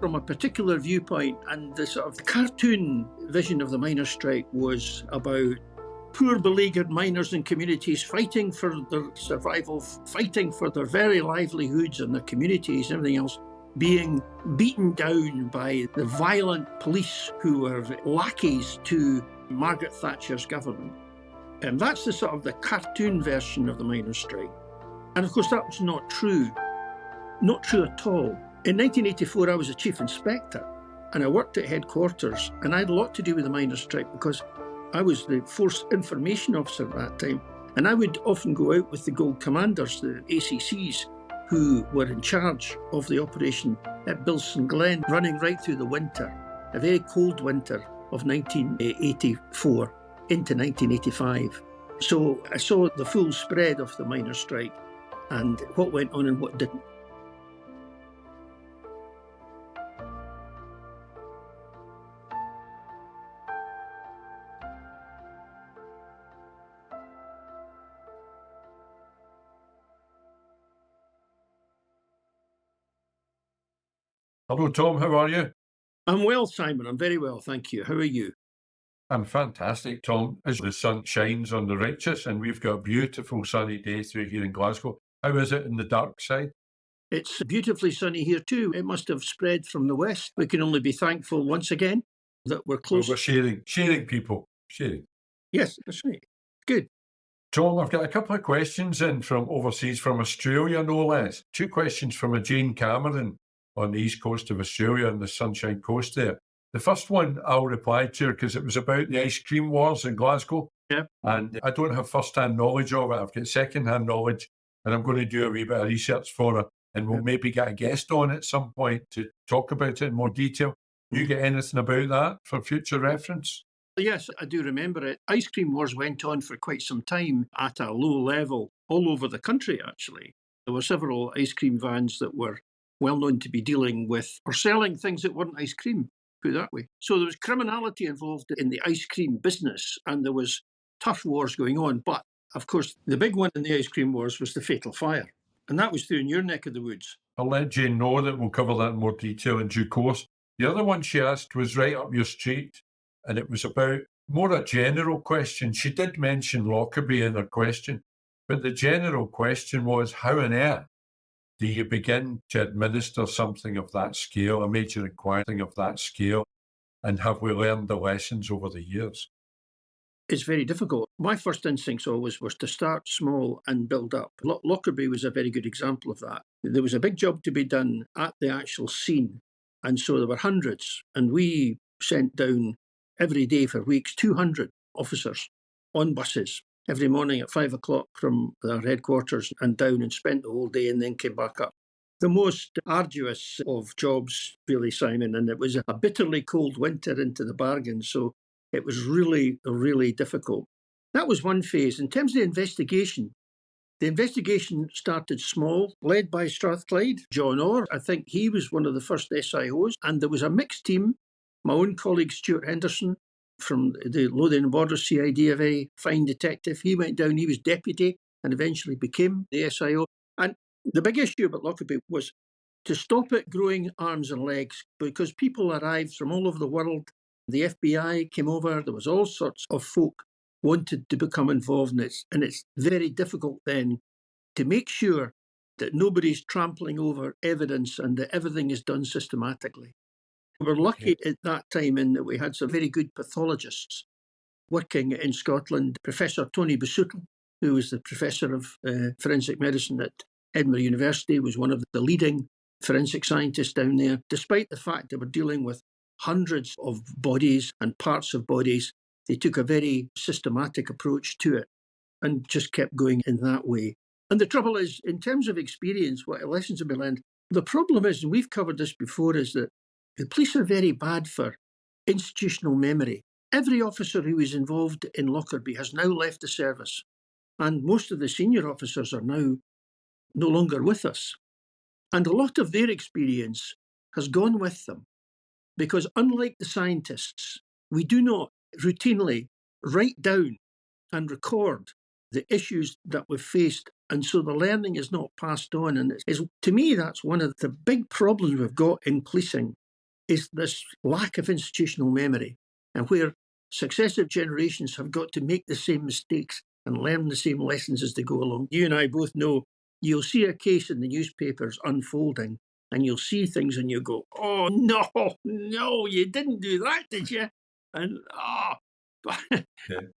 from a particular viewpoint, and the sort of cartoon vision of the miners' strike was about poor beleaguered miners and communities fighting for their survival, fighting for their very livelihoods and their communities and everything else, being beaten down by the violent police who were lackeys to Margaret Thatcher's government. And that's the sort of the cartoon version of the miners' strike. And of course that was not true at all. In 1984 I was a chief inspector and I worked at headquarters, and I had a lot to do with the miners' strike because I was the force information officer at that time, and I would often go out with the Gold Commanders, the ACCs, who were in charge of the operation at Bilston Glen, running right through the winter, a very cold winter of 1984 into 1985. So I saw the full spread of the miners' strike and what went on and what didn't. Hello, Tom. How are you? I'm well, Simon. I'm very well, thank you. How are you? I'm fantastic, Tom. As the sun shines on the righteous, and we've got a beautiful sunny day through here in Glasgow. How is it in the dark side? It's beautifully sunny here too. It must have spread from the west. We can only be thankful once again that we're close. Well, we're sharing people. Yes, that's right. Good. Tom, I've got a couple of questions in from overseas, from Australia, no less. 2 questions from a Jane Cameron on the east coast of Australia, on the Sunshine Coast there. The first one I'll reply to because it was about the ice cream wars in Glasgow. Yeah. And I don't have first-hand knowledge of it. I've got second-hand knowledge, and I'm going to do a wee bit of research for it, and we'll maybe get a guest on at some point to talk about it in more detail. You get anything about that for future reference? Yes, I do remember it. Ice cream wars went on for quite some time at a low level all over the country, actually. There were several ice cream vans that were well known to be dealing with or selling things that weren't ice cream, put it that way. So there was criminality involved in the ice cream business, and there was tough wars going on. But, of course, the big one in the ice cream wars was the fatal fire. And that was through in your neck of the woods. I'll let Jane know that we'll cover that in more detail in due course. The other one she asked was right up your street, and it was about more a general question. She did mention Lockerbie in her question, but the general question was, how on earth do you begin to administer something of that scale, a major inquiry of that scale, and have we learned the lessons over the years? It's very difficult. My first instinct always was to start small and build up. Lockerbie was a very good example of that. There was a big job to be done at the actual scene, and so there were hundreds, and we sent down every day for weeks 200 officers on buses every morning at 5 o'clock from our headquarters and down, and spent the whole day and then came back up. The most arduous of jobs, really, Simon, and it was a bitterly cold winter into the bargain, so it was really, really difficult. That was one phase. In terms of the investigation started small, led by Strathclyde, John Orr. I think he was one of the first SIOs, and there was a mixed team. My own colleague Stuart Henderson from the Lothian Border CID, a very fine detective. He went down, he was deputy and eventually became the SIO. And the big issue about Lockerbie was to stop it growing arms and legs, because people arrived from all over the world. The FBI came over, there was all sorts of folk wanted to become involved in it. And it's very difficult then to make sure that nobody's trampling over evidence and that everything is done systematically. We were lucky at that time in that we had some very good pathologists working in Scotland. Professor Tony Busuttil, who was the professor of forensic medicine at Edinburgh University, was one of the leading forensic scientists down there. Despite the fact that we're dealing with hundreds of bodies and parts of bodies, they took a very systematic approach to it and just kept going in that way. And the trouble is, in terms of experience, what lessons have been learned, the problem is, and we've covered this before, is that the police are very bad for institutional memory. Every officer who was involved in Lockerbie has now left the service, and most of the senior officers are now no longer with us. And a lot of their experience has gone with them, because unlike the scientists, we do not routinely write down and record the issues that we've faced, and so the learning is not passed on. And to me, that's one of the big problems we've got in policing, is this lack of institutional memory, and where successive generations have got to make the same mistakes and learn the same lessons as they go along. You and I both know you'll see a case in the newspapers unfolding, and you'll see things and you go, oh, no, you didn't do that, did you? And, and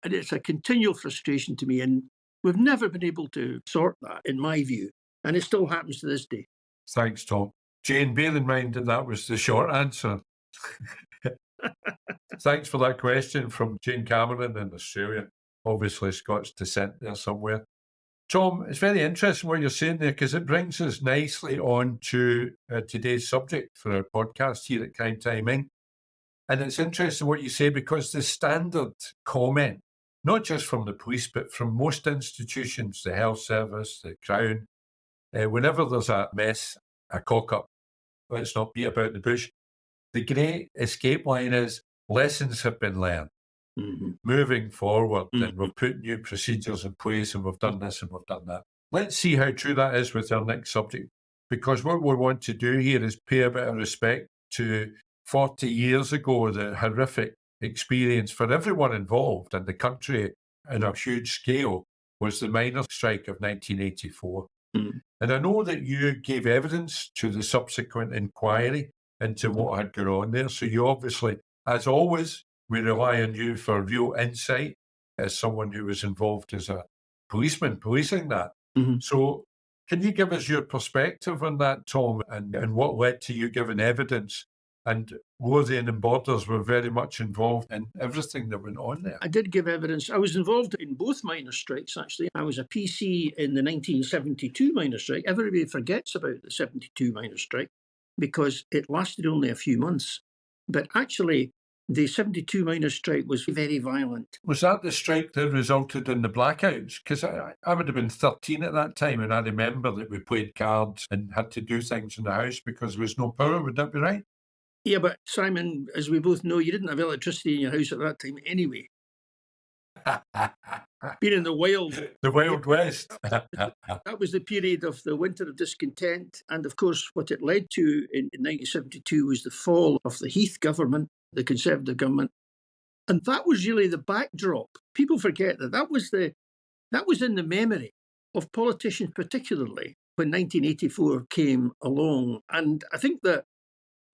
it's a continual frustration to me, and we've never been able to sort that, in my view, and it still happens to this day. Thanks, Tom. Jane, bear in mind that was the short answer. Thanks for that question from Jane Cameron in Australia. Obviously, Scots descent there somewhere. Tom, it's very interesting what you're saying there, because it brings us nicely on to today's subject for our podcast here at Crime Timing. And it's interesting what you say, because the standard comment, not just from the police, but from most institutions, the health service, the Crown, whenever there's a mess, a cock-up, let's not beat about the bush, the great escape line is lessons have been learned. Mm-hmm. Moving forward, and we've put new procedures in place, and we've done this and we've done that. Let's see how true that is with our next subject, because what we want to do here is pay a bit of respect to 40 years ago, the horrific experience for everyone involved and the country on a huge scale was the miners' strike of 1984. And I know that you gave evidence to the subsequent inquiry into what had gone on there. So you obviously, as always, we rely on you for real insight as someone who was involved as a policeman policing that. So can you give us your perspective on that, Tom, and what led to you giving evidence? And Lothian and Borders were very much involved in everything that went on there. I did give evidence. I was involved in both miners' strikes, actually. I was a PC in the 1972 miners' strike. Everybody forgets about the 72 miners' strike because it lasted only a few months. But actually, the 72 miners' strike was very violent. Was that the strike that resulted in the blackouts? Because I would have been 13 at that time, and I remember that we played cards and had to do things in the house because there was no power. Would that be right? Yeah, but Simon, as we both know, you didn't have electricity in your house at that time anyway. Being in the Wild West. That was the period of the winter of discontent. And of course, what it led to in 1972 was the fall of the Heath government, the Conservative government. And that was really the backdrop. People forget that was in the memory of politicians, particularly when 1984 came along. And I think that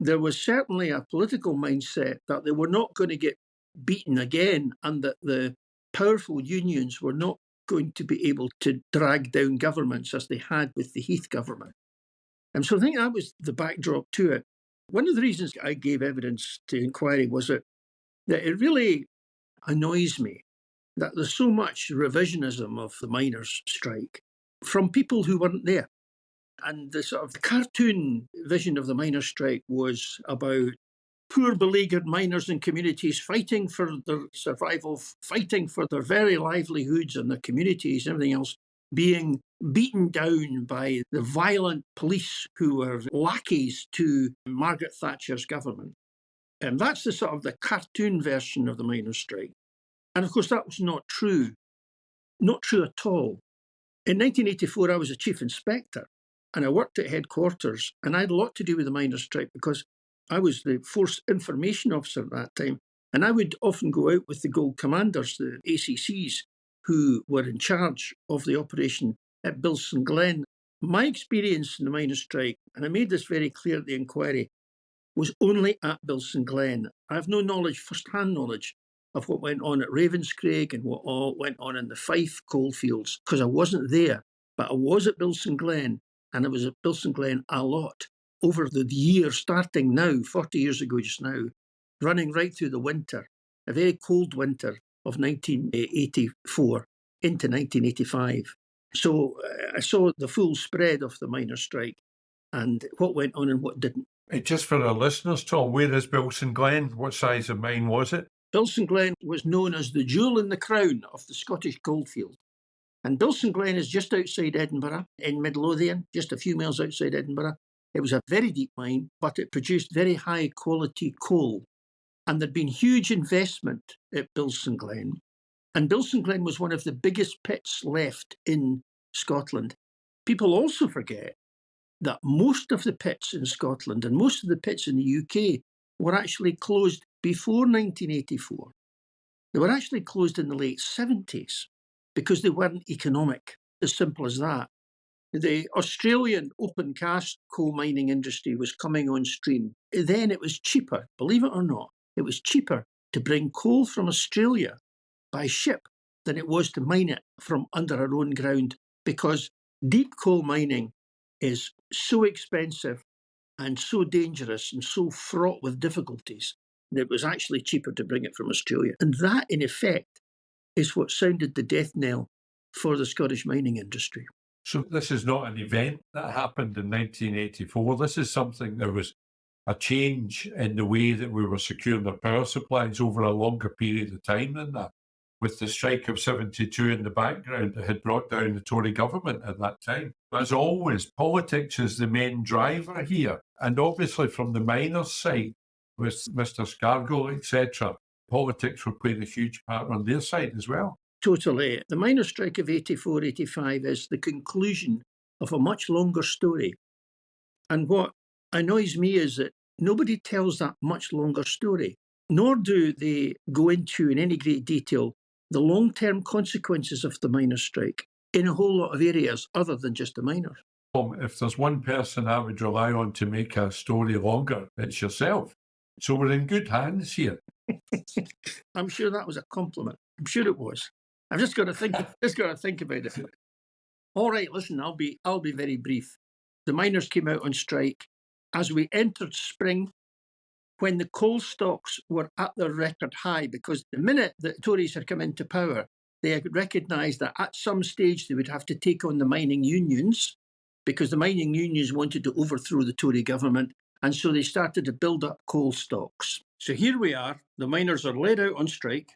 there was certainly a political mindset that they were not going to get beaten again, and that the powerful unions were not going to be able to drag down governments as they had with the Heath government. And so I think that was the backdrop to it. One of the reasons I gave evidence to inquiry was that it really annoys me that there's so much revisionism of the miners' strike from people who weren't there. And the sort of cartoon vision of the miners' strike was about poor beleaguered miners and communities fighting for their survival, fighting for their very livelihoods and their communities and everything else, being beaten down by the violent police who were lackeys to Margaret Thatcher's government. And that's the sort of the cartoon version of the miners' strike. And of course, that was not true at all. In 1984, I was a chief inspector. And I worked at headquarters, and I had a lot to do with the miners' strike because I was the Force Information Officer at that time. And I would often go out with the Gold Commanders, the ACCs, who were in charge of the operation at Bilston Glen. My experience in the miners' strike, and I made this very clear at the inquiry, was only at Bilston Glen. I have no knowledge, first-hand knowledge, of what went on at Ravenscraig and what all went on in the Fife coalfields, because I wasn't there. But I was at Bilston Glen. And I was at Bilston Glen a lot over the year, starting now, 40 years ago just now, running right through the winter, a very cold winter of 1984 into 1985. So I saw the full spread of the miners' strike and what went on and what didn't. Just for our listeners, Tom, where is Bilston Glen? What size of mine was it? Bilston Glen was known as the jewel in the crown of the Scottish goldfield. And Bilston Glen is just outside Edinburgh, in Midlothian, just a few miles outside Edinburgh. It was a very deep mine, but it produced very high quality coal. And there'd been huge investment at Bilston Glen. And Bilston Glen was one of the biggest pits left in Scotland. People also forget that most of the pits in Scotland and most of the pits in the UK were actually closed before 1984. They were actually closed in the late 70s because they weren't economic, as simple as that. The Australian open cast coal mining industry was coming on stream. Then it was cheaper, believe it or not, it was cheaper to bring coal from Australia by ship than it was to mine it from under our own ground, because deep coal mining is so expensive and so dangerous and so fraught with difficulties that it was actually cheaper to bring it from Australia. And that, in effect, is what sounded the death knell for the Scottish mining industry. So this is not an event that happened in 1984. This is something, there was a change in the way that we were securing our power supplies over a longer period of time than that. With the strike of 72 in the background, that had brought down the Tory government at that time. As always, politics is the main driver here. And obviously from the miners' side, with Mr. Scargill, etc., politics were playing a huge part on their side as well. Totally. The miners' strike of 84, 85 is the conclusion of a much longer story. And what annoys me is that nobody tells that much longer story, nor do they go into in any great detail the long-term consequences of the miners' strike in a whole lot of areas other than just the miners. If there's one person I would rely on to make a story longer, it's yourself. So we're in good hands here. I'm sure that was a compliment. I'm sure it was. I've just got to think about it. All right, listen, I'll be very brief. The miners came out on strike as we entered spring, when the coal stocks were at their record high, because the minute the Tories had come into power, they had recognised that at some stage they would have to take on the mining unions, because the mining unions wanted to overthrow the Tory government, and so they started to build up coal stocks. So here we are, the miners are led out on strike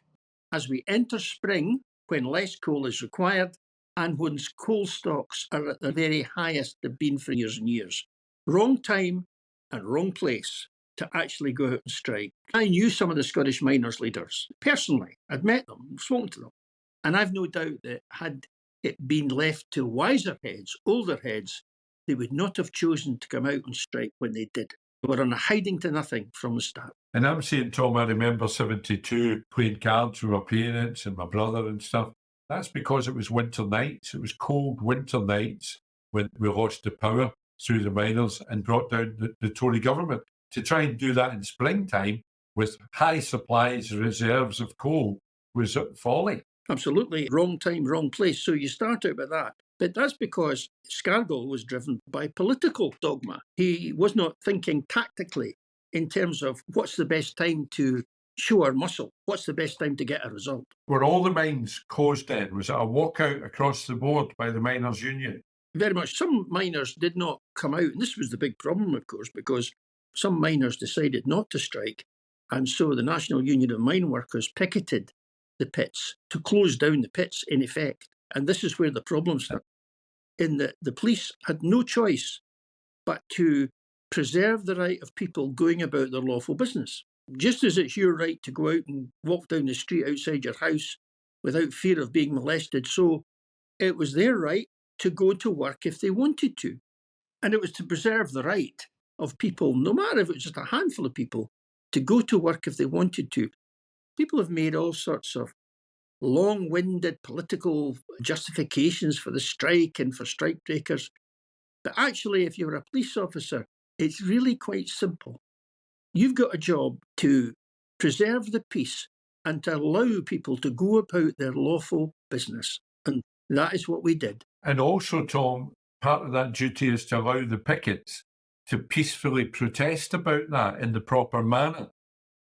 as we enter spring, when less coal is required and when coal stocks are at the very highest they've been for years and years. Wrong time and wrong place to actually go out and strike. I knew some of the Scottish miners' leaders personally. I'd met them, spoken to them. And I've no doubt that had it been left to wiser heads, older heads, they would not have chosen to come out on strike when they did. They were on a hiding to nothing from the start. And I'm saying, Tom, I remember 72 playing cards with my parents and my brother and stuff. That's because it was winter nights. It was cold winter nights when we lost the power through the miners and brought down the Tory government. To try and do that in springtime with high supplies, reserves of coal, was folly. Absolutely. Wrong time, wrong place. So you start out with that. But that's because Scargill was driven by political dogma. He was not thinking tactically in terms of what's the best time to show our muscle, what's the best time to get a result. Were all the mines closed then? Was it a walkout across the board by the miners' union? Very much. Some miners did not come out. And this was the big problem, of course, because some miners decided not to strike. And so the National Union of Mine Workers picketed the pits to close down the pits, in effect. And this is where the problem started, in that the police had no choice but to preserve the right of people going about their lawful business. Just as it's your right to go out and walk down the street outside your house without fear of being molested, so it was their right to go to work if they wanted to. And it was to preserve the right of people, no matter if it was just a handful of people, to go to work if they wanted to. People have made all sorts of long-winded political justifications for the strike and for strike breakers. But actually, if you're a police officer, it's really quite simple. You've got a job to preserve the peace and to allow people to go about their lawful business. And that is what we did. And also, Tom, part of that duty is to allow the pickets to peacefully protest about that in the proper manner,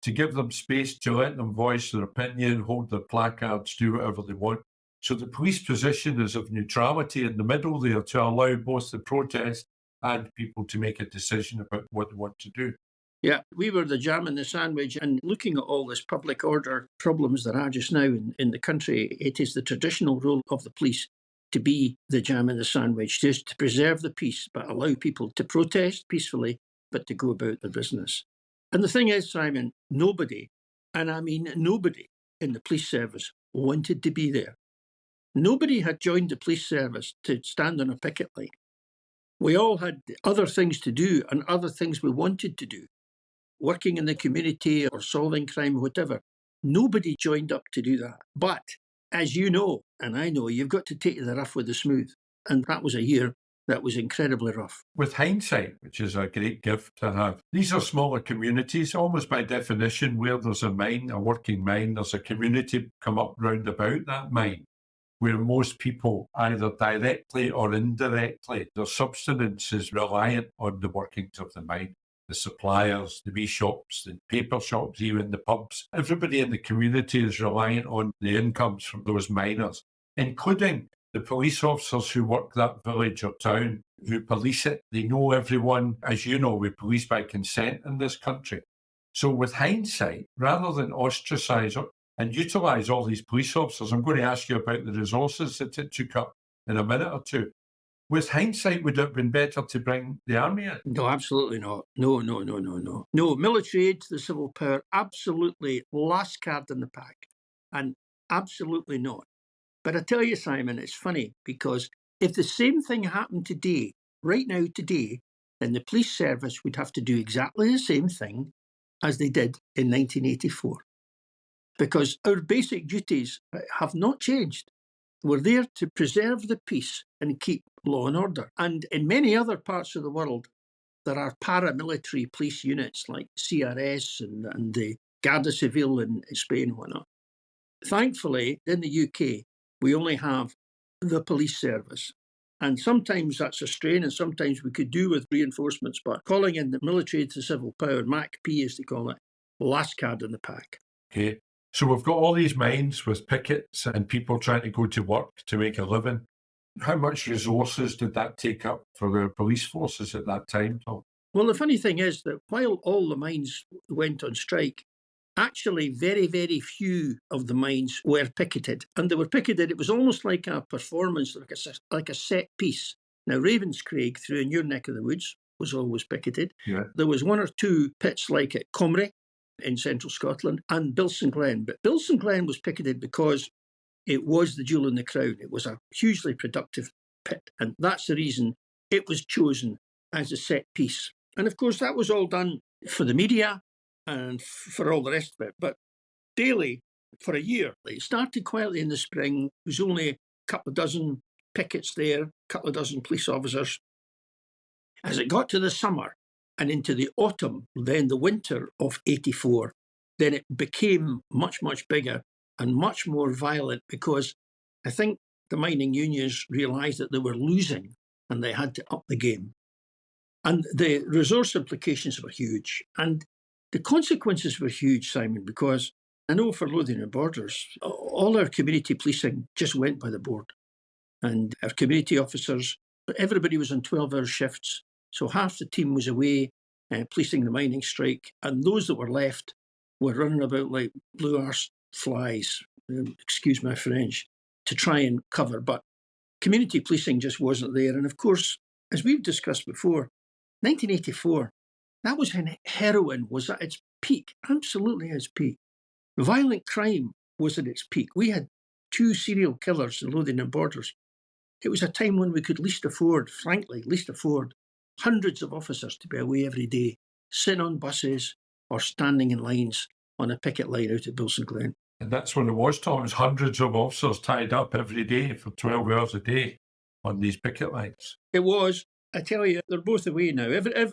to give them space to let them voice their opinion, hold their placards, do whatever they want. So the police position is of neutrality in the middle there to allow both the protest and people to make a decision about what they want to do. Yeah, we were the jam in the sandwich, and looking at all this public order problems that are just now in the country, it is the traditional role of the police to be the jam in the sandwich, just to preserve the peace, but allow people to protest peacefully, but to go about their business. And the thing is, Simon, nobody, and I mean nobody, in the police service wanted to be there. Nobody had joined the police service to stand on a picket line. We all had other things to do and other things we wanted to do. working in the community or solving crime, whatever. Nobody joined up to do that. But as you know, and I know, you've got to take the rough with the smooth. And that was a year that was incredibly rough. With hindsight, which is a great gift to have, these are smaller communities, almost by definition. Where there's a mine, a working mine, there's a community come up round about that mine, where most people, either directly or indirectly, their subsistence is reliant on the workings of the mine. The suppliers, the wee shops, the paper shops, even the pubs. Everybody in the community is reliant on the incomes from those miners, including the police officers who work that village or town, who police it. They know everyone. As you know, we police by consent in this country. So with hindsight, rather than ostracise and utilise all these police officers, I'm going to ask you about the resources that it took up in a minute or two. With hindsight, would it have been better to bring the army in? No, absolutely not. No. No, military aid to the civil power, absolutely last card in the pack. And absolutely not. But I tell you, Simon, it's funny, because if the same thing happened today, right now today, then the police service would have to do exactly the same thing as they did in 1984. Because our basic duties have not changed. We're there to preserve the peace and keep law and order. And in many other parts of the world, there are paramilitary police units like CRS and the Guardia Civil in Spain and whatnot. Thankfully, in the UK, we only have the police service. And sometimes that's a strain, and sometimes we could do with reinforcements, but calling in the military to civil power, MACP as they call it, last card in the pack. Okay. So we've got all these mines with pickets and people trying to go to work to make a living. How much resources did that take up for the police forces at that time, Tom? Well, the funny thing is that while all the mines went on strike, actually very, very few of the mines were picketed. And they were picketed, it was almost like a performance, like a set piece. Now, Ravenscraig, through in your neck of the woods, was always picketed. Yeah. There was one or two pits like at Comrie in central Scotland and Bilston Glen. But Bilston Glen was picketed because it was the jewel in the crown. It was a hugely productive pit. And that's the reason it was chosen as a set piece. And of course, that was all done for the media and for all the rest of it. But daily, for a year, it started quietly in the spring. There was only a couple of dozen pickets there, a couple of dozen police officers. As it got to the summer and into the autumn, then the winter of 84, then it became much, much bigger and much more violent, because I think the mining unions realised that they were losing and they had to up the game. And the resource implications were huge. And the consequences were huge, Simon, because I know for Lothian and Borders, all our community policing just went by the board. And our community officers, everybody was on 12-hour shifts. So half the team was away policing the mining strike. And those that were left were running about like blue-arse flies, excuse my French, to try and cover. But community policing just wasn't there. And of course, as we've discussed before, 1984, that was when heroin was at its peak, absolutely at its peak. Violent crime was at its peak. We had 2 serial killers in Lothian and Borders. It was a time when we could least afford hundreds of officers to be away every day, sitting on buses or standing in lines on a picket line out at Bilston Glen. And that's when it was, Tom. It was hundreds of officers tied up every day for 12 hours a day on these picket lines. It was. I tell you, they're both away now.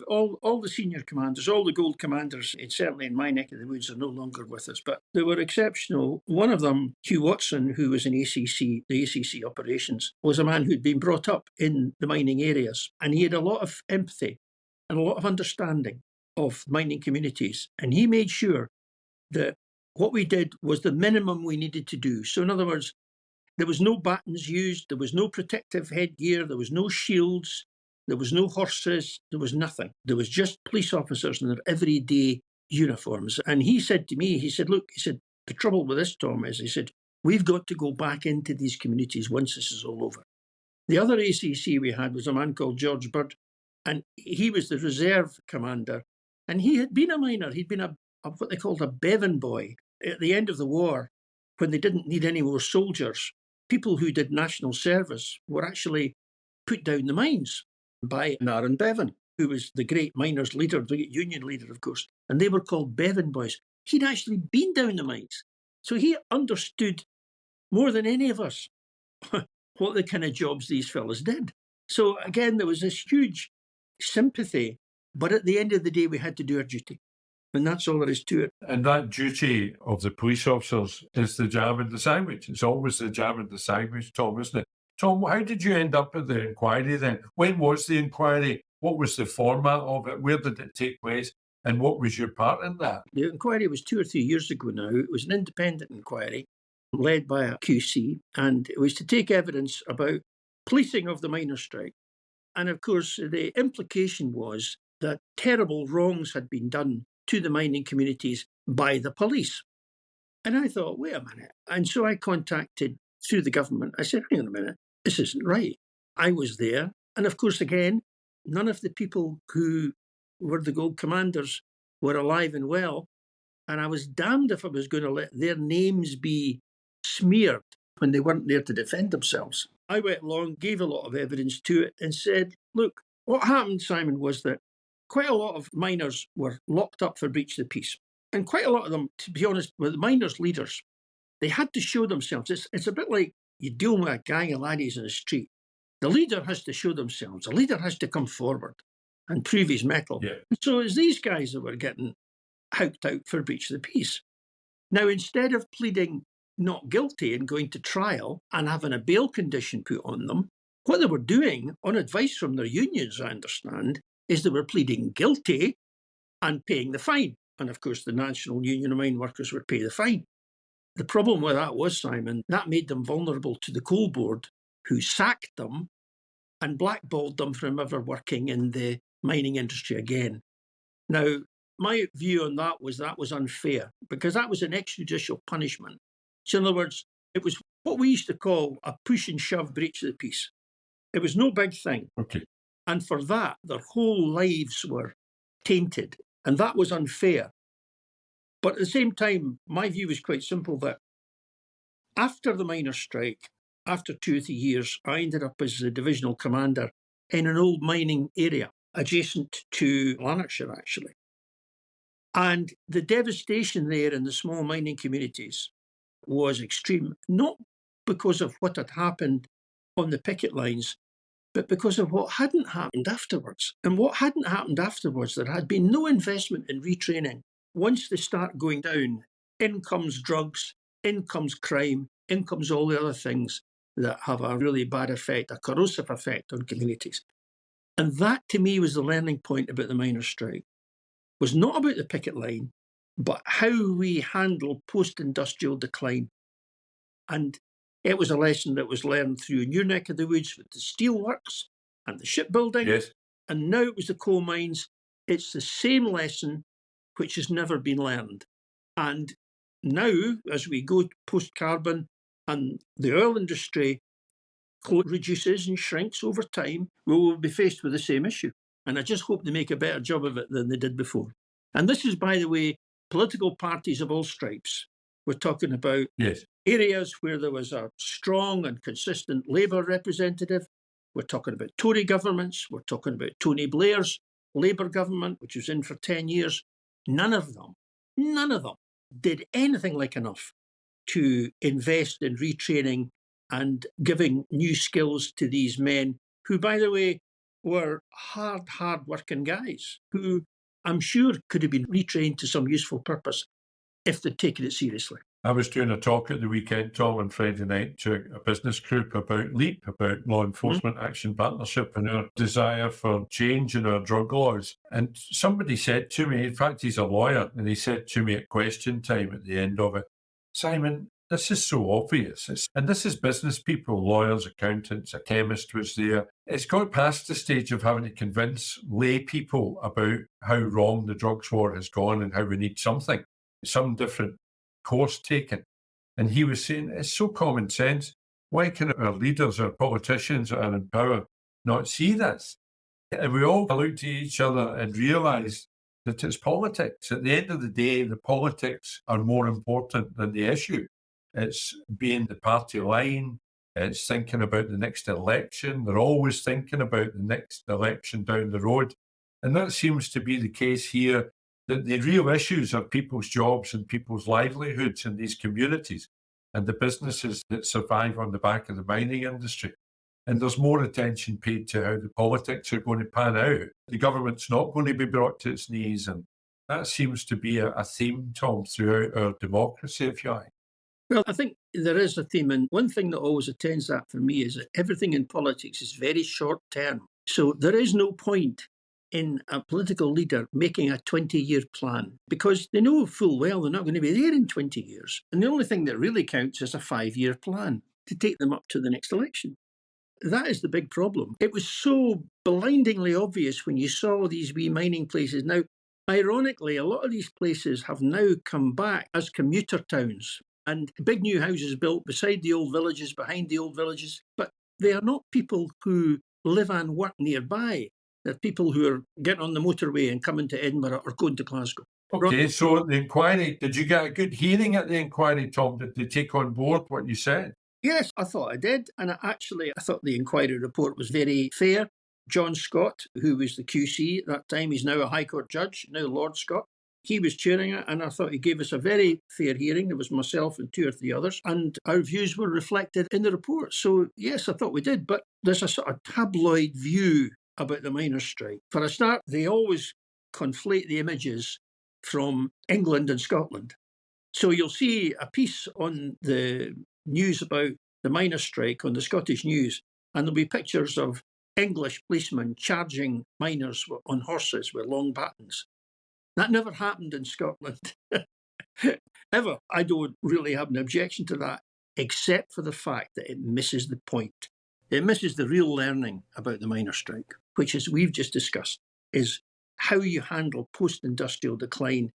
All the senior commanders, all the gold commanders, certainly in my neck of the woods, are no longer with us, but they were exceptional. One of them, Hugh Watson, who was in the ACC operations, was a man who'd been brought up in the mining areas, and he had a lot of empathy and a lot of understanding of mining communities, and he made sure that what we did was the minimum we needed to do. So in other words, there was no batons used, there was no protective headgear, there was no shields, there was no horses, there was nothing. There was just police officers in their everyday uniforms. And he said to me, look, the trouble with this, Tom, is, he said, we've got to go back into these communities once this is all over. The other ACC we had was a man called George Bird, and he was the reserve commander. And he had been a miner. He'd been a what they called a Bevan boy. At the end of the war, when they didn't need any more soldiers, people who did national service were actually put down the mines by Aaron Bevan. who was the great miners' leader, the union leader, of course, and they were called Bevan boys. He'd actually been down the mines. So he understood more than any of us what the kind of jobs these fellas did. So again, there was this huge sympathy, but at the end of the day, we had to do our duty. And that's all there is to it. And that duty of the police officers is the jam in the sandwich. It's always the jam in the sandwich, Tom, isn't it? Tom, how did you end up at the inquiry then? When was the inquiry? What was the format of it? Where did it take place? And what was your part in that? The inquiry was 2 or 3 years ago now. It was an independent inquiry led by a QC, and it was to take evidence about policing of the miners' strike. And of course, the implication was that terrible wrongs had been done to the mining communities by the police. And I thought, wait a minute. And so I contacted through the government. I said, hang on a minute, this isn't right. I was there. And of course, again, none of the people who were the gold commanders were alive and well. And I was damned if I was going to let their names be smeared when they weren't there to defend themselves. I went along, gave a lot of evidence to it and said, look, what happened, Simon, was that quite a lot of miners were locked up for breach of the peace. And quite a lot of them, to be honest, were the miners' leaders. They had to show themselves. It's a bit like you deal with a gang of laddies in the street. The leader has to show themselves. The leader has to come forward and prove his mettle. Yeah. So it's these guys that were getting howked out for breach of the peace. Now, instead of pleading not guilty and going to trial and having a bail condition put on them, what they were doing, on advice from their unions, I understand, is they were pleading guilty and paying the fine. And of course, the National Union of Mine Workers would pay the fine. The problem with that was, Simon, that made them vulnerable to the Coal Board, who sacked them and blackballed them from ever working in the mining industry again. Now, my view on that was unfair, because that was an extrajudicial punishment. So in other words, it was what we used to call a push and shove breach of the peace. It was no big thing. Okay. And for that, their whole lives were tainted. And that was unfair. But at the same time, my view was quite simple, that after the miners' strike, after 2 or 3 years, I ended up as the divisional commander in an old mining area adjacent to Lanarkshire, actually. And the devastation there in the small mining communities was extreme, not because of what had happened on the picket lines, but because of what hadn't happened afterwards. And what hadn't happened afterwards, there had been no investment in retraining. Once they start going down, in comes drugs, in comes crime, in comes all the other things that have a really bad effect, a corrosive effect on communities. And that, to me, was the learning point about the miners' strike. It was not about the picket line, but how we handle post-industrial decline. And it was a lesson that was learned through your neck of the woods with the steelworks and the shipbuilding. Yes. And now it was the coal mines. It's the same lesson which has never been learned. And now, as we go post-carbon and the oil industry reduces and shrinks over time, we will be faced with the same issue. And I just hope they make a better job of it than they did before. And this is, by the way, political parties of all stripes. We're talking about areas where there was a strong and consistent Labour representative. We're talking about Tory governments. We're talking about Tony Blair's Labour government, which was in for 10 years. None of them did anything like enough to invest in retraining and giving new skills to these men who, by the way, were hard-working guys who I'm sure could have been retrained to some useful purpose if they'd taken it seriously. I was doing a talk at the weekend, Tom, on Friday night to a business group about LEAP, about Law Enforcement Action Partnership and our desire for change in our drug laws. And somebody said to me, in fact, he's a lawyer, and he said to me at question time at the end of it, Simon, this is so obvious. And this is business people, lawyers, accountants, a chemist was there. It's got past the stage of having to convince lay people about how wrong the drugs war has gone and how we need something, some different course taken. And he was saying, it's so common sense. Why can our leaders, our politicians that are in power not see this? And we all look to each other and realise that it's politics. At the end of the day, the politics are more important than the issue. It's being the party line. It's thinking about the next election. They're always thinking about the next election down the road. And that seems to be the case here, that the real issues are people's jobs and people's livelihoods in these communities and the businesses that survive on the back of the mining industry. And there's more attention paid to how the politics are going to pan out. The government's not going to be brought to its knees. And that seems to be a theme, Tom, throughout our democracy, if you like. Well, I think there is a theme, and one thing that always attends that for me is that everything in politics is very short term. So there is no point in a political leader making a 20-year plan because they know full well they're not going to be there in 20 years. And the only thing that really counts is a 5-year plan to take them up to the next election. That is the big problem. It was so blindingly obvious when you saw these wee mining places. Now, ironically, a lot of these places have now come back as commuter towns and big new houses built beside the old villages, behind the old villages. But they are not people who live and work nearby. They're people who are getting on the motorway and coming to Edinburgh or going to Glasgow. Okay, so the inquiry, did you get a good hearing at the inquiry, Tom? Did they take on board what you said? Yes, I thought I did. And I thought the inquiry report was very fair. John Scott, who was the QC at that time, he's now a High Court judge, now Lord Scott. He was chairing it, and I thought he gave us a very fair hearing. There was myself and 2 or 3 others, and our views were reflected in the report. So, yes, I thought we did. But there's a sort of tabloid view about the miners' strike. For a start, they always conflate the images from England and Scotland. So you'll see a piece on the news about the miners' strike on the Scottish News, and there'll be pictures of English policemen charging miners on horses with long batons. That never happened in Scotland, ever. I don't really have an objection to that, except for the fact that it misses the point. It misses the real learning about the miners' strike, which, as we've just discussed, is how you handle post-industrial decline.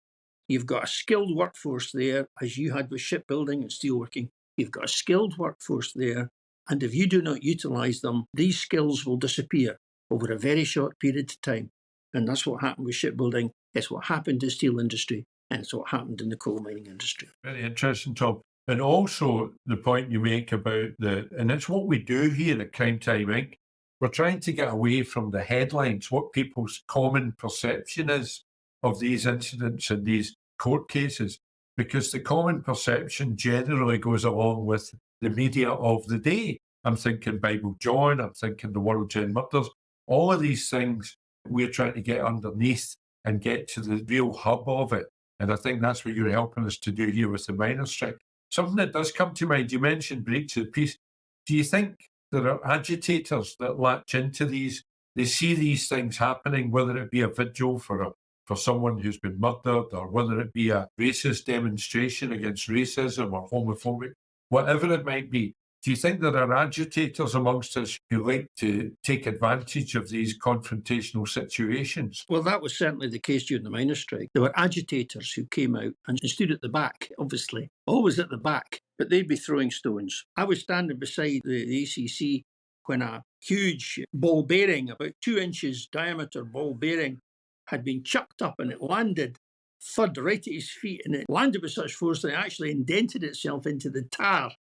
You've got a skilled workforce there, as you had with shipbuilding and steelworking. You've got a skilled workforce there, and if you do not utilise them, these skills will disappear over a very short period of time. And that's what happened with shipbuilding. It's what happened in the steel industry, and it's what happened in the coal mining industry. Very interesting, Tom. And also the point you make about and it's what we do here at Crime Time Inc. We're trying to get away from the headlines, what people's common perception is of these incidents and these court cases, because the common perception generally goes along with the media of the day. I'm thinking Bible John, I'm thinking the World's End Murders, all of these things we're trying to get underneath and get to the real hub of it. And I think that's what you're helping us to do here with the miners' strike. Something that does come to mind, you mentioned breach of peace. Do you think there are agitators that latch into these? They see these things happening, whether it be a vigil for someone who's been murdered, or whether it be a racist demonstration against racism or homophobic, whatever it might be. Do you think there are agitators amongst us who like to take advantage of these confrontational situations? Well, that was certainly the case during the miners' strike. There were agitators who came out and stood at the back, obviously, always at the back, but they'd be throwing stones. I was standing beside the ACC when a huge ball bearing, about 2 inches diameter ball bearing, had been chucked up, and it landed thud right at his feet, and it landed with such force that it actually indented itself into the tar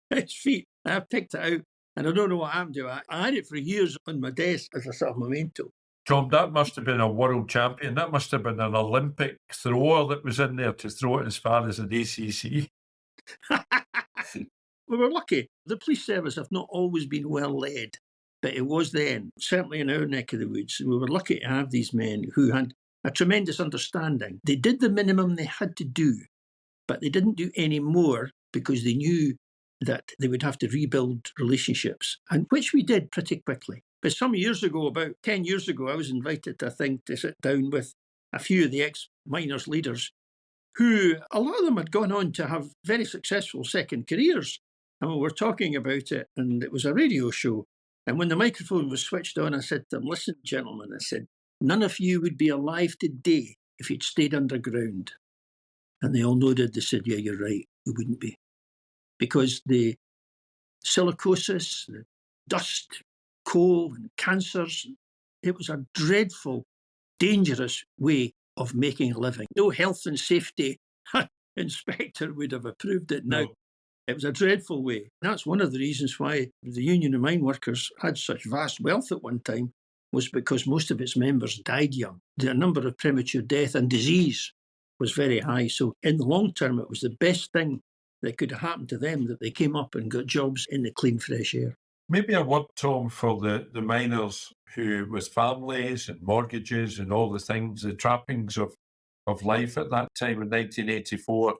at his feet. I picked it out, and I don't know what happened to it. I had it for years on my desk as a sort of memento. Tom, that must have been a world champion. That must have been an Olympic thrower that was in there to throw it as far as an ACC. We were lucky. The police service have not always been well led, but it was then, certainly in our neck of the woods. We were lucky to have these men who had a tremendous understanding. They did the minimum they had to do, but they didn't do any more because they knew that they would have to rebuild relationships, and which we did pretty quickly. But some years ago, about 10 years ago, I was invited, I think, to sit down with a few of the ex-miners leaders who, a lot of them had gone on to have very successful second careers. And we were talking about it, and it was a radio show. And when the microphone was switched on, I said to them, "Listen, gentlemen," I said, "none of you would be alive today if you'd stayed underground." And they all nodded. They said, "Yeah, you're right, we wouldn't be." Because the silicosis, the dust, coal and cancers, it was a dreadful, dangerous way of making a living. No health and safety inspector would have approved it now. No. It was a dreadful way. That's one of the reasons why the Union of Mine Workers had such vast wealth at one time, was because most of its members died young. The number of premature death and disease was very high. So in the long term, it was the best thing that could have happened to them that they came up and got jobs in the clean, fresh air. Maybe a word, Tom, for the miners who, with families and mortgages and all the things, the trappings of life at that time in 1984,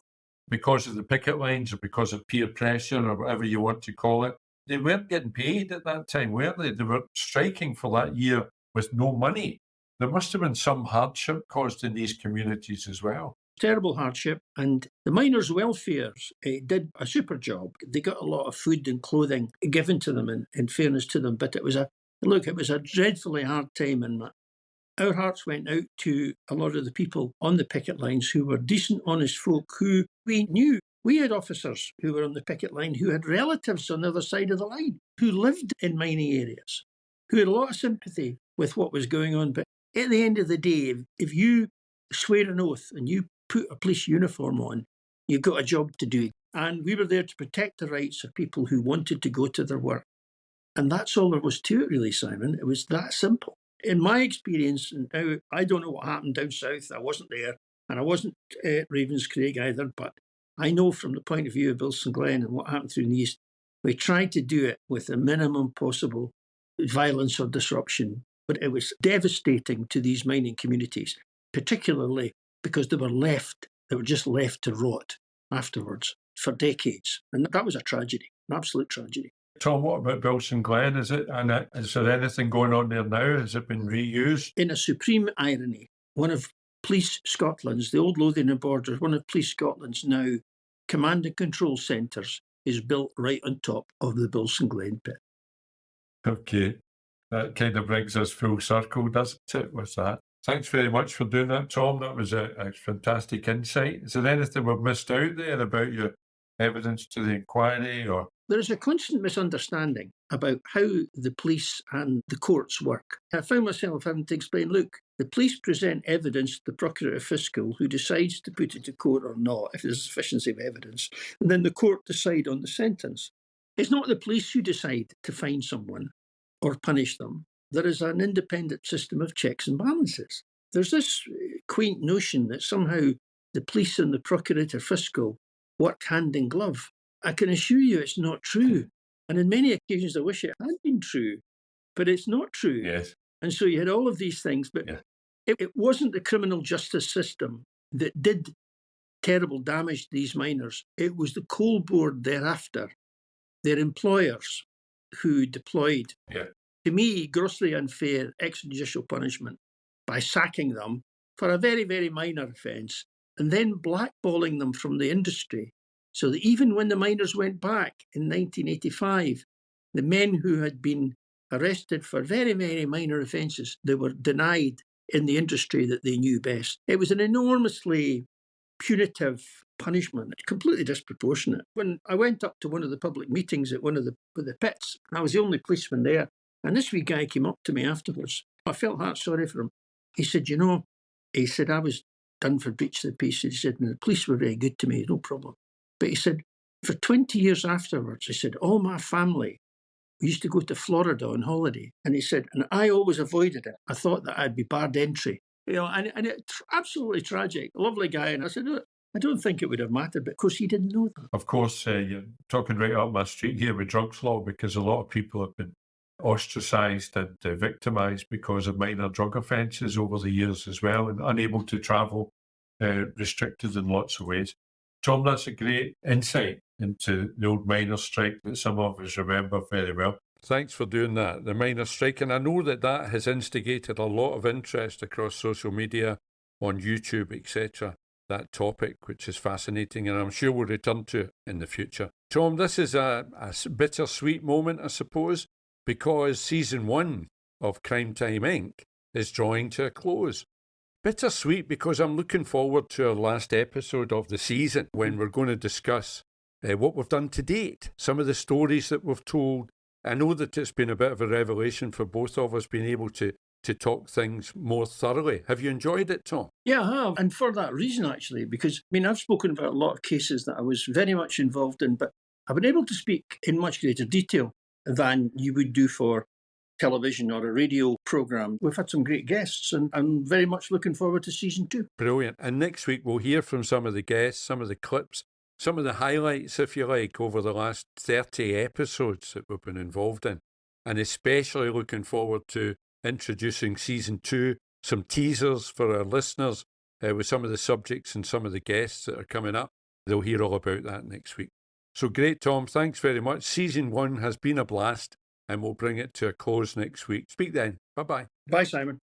because of the picket lines or because of peer pressure or whatever you want to call it, they weren't getting paid at that time, were they? They were striking for that year with no money. There must have been some hardship caused in these communities as well. Terrible hardship, and the miners' welfare did a super job. They got a lot of food and clothing given to them, in fairness to them, but it was a dreadfully hard time, and our hearts went out to a lot of the people on the picket lines who were decent, honest folk who we knew. We had officers who were on the picket line who had relatives on the other side of the line, who lived in mining areas, who had a lot of sympathy with what was going on. But at the end of the day, if you swear an oath and you put a police uniform on, you've got a job to do. And we were there to protect the rights of people who wanted to go to their work. And that's all there was to it, really, Simon. It was that simple. In my experience, and now I don't know what happened down south, I wasn't there, and I wasn't at Ravenscraig either, but I know from the point of view of Bilston Glen and what happened through the east, we tried to do it with the minimum possible violence or disruption, but it was devastating to these mining communities, particularly because they were just left to rot afterwards for decades. And that was a tragedy, an absolute tragedy. Tom, what about Bilston Glen? Is there anything going on there now? Has it been reused? In a supreme irony, one of Police Scotland's, the old Lothian Borders, one of Police Scotland's now command and control centres is built right on top of the Bilston Glen pit. Okay. That kind of brings us full circle, doesn't it, with that? Thanks very much for doing that, Tom. That was a fantastic insight. Is there anything we've missed out there about your evidence to the inquiry? Or there is a constant misunderstanding about how the police and the courts work. I found myself having to explain, look, the police present evidence to the Procurator Fiscal, who decides to put it to court or not, if there's sufficiency of evidence, and then the court decide on the sentence. It's not the police who decide to fine someone or punish them. There is an independent system of checks and balances. There's this quaint notion that somehow the police and the Procurator Fiscal work hand in glove. I can assure you it's not true. And in many occasions I wish it had been true, but it's not true. Yes. And so you had all of these things, but it wasn't the criminal justice system that did terrible damage to these miners. It was the coal board thereafter, their employers, who deployed, to me, grossly unfair extrajudicial punishment by sacking them for a very, very minor offence and then blackballing them from the industry. So that even when the miners went back in 1985, the men who had been arrested for very, very minor offences, they were denied in the industry that they knew best. It was an enormously punitive punishment, completely disproportionate. When I went up to one of the public meetings at one of the pits, I was the only policeman there, and this wee guy came up to me afterwards. I felt heart sorry for him. He said, I was done for breach of the peace. He said, and the police were very good to me, no problem. But he said, for 20 years afterwards, he said, all my family used to go to Florida on holiday. And he said, and I always avoided it. I thought that I'd be barred entry. And it's absolutely tragic. A lovely guy. And I said, I don't think it would have mattered, but of course he didn't know that. Of course, you're talking right up my street here with drugs law, because a lot of people have been ostracised and victimised because of minor drug offences over the years as well, and unable to travel, restricted in lots of ways. Tom, that's a great insight into the old miners' strike that some of us remember very well. Thanks for doing that, the miners' strike. And I know that has instigated a lot of interest across social media, on YouTube, etc., that topic, which is fascinating, and I'm sure we'll return to it in the future. Tom, this is a bittersweet moment, I suppose, because Season 1 of Crime Time Inc. is drawing to a close. Bittersweet because I'm looking forward to our last episode of the season, when we're going to discuss what we've done to date, some of the stories that we've told. I know that it's been a bit of a revelation for both of us being able to talk things more thoroughly. Have you enjoyed it, Tom? Yeah, I have. And for that reason, actually, because, I've spoken about a lot of cases that I was very much involved in, but I've been able to speak in much greater detail than you would do for television or a radio programme. We've had some great guests, and I'm very much looking forward to season 2. Brilliant. And next week we'll hear from some of the guests, some of the clips, some of the highlights, if you like, over the last 30 episodes that we've been involved in. And especially looking forward to introducing season 2, some teasers for our listeners with some of the subjects and some of the guests that are coming up. They'll hear all about that next week. So great, Tom. Thanks very much. Season 1 has been a blast, and we'll bring it to a close next week. Speak then. Bye-bye. Bye, Simon.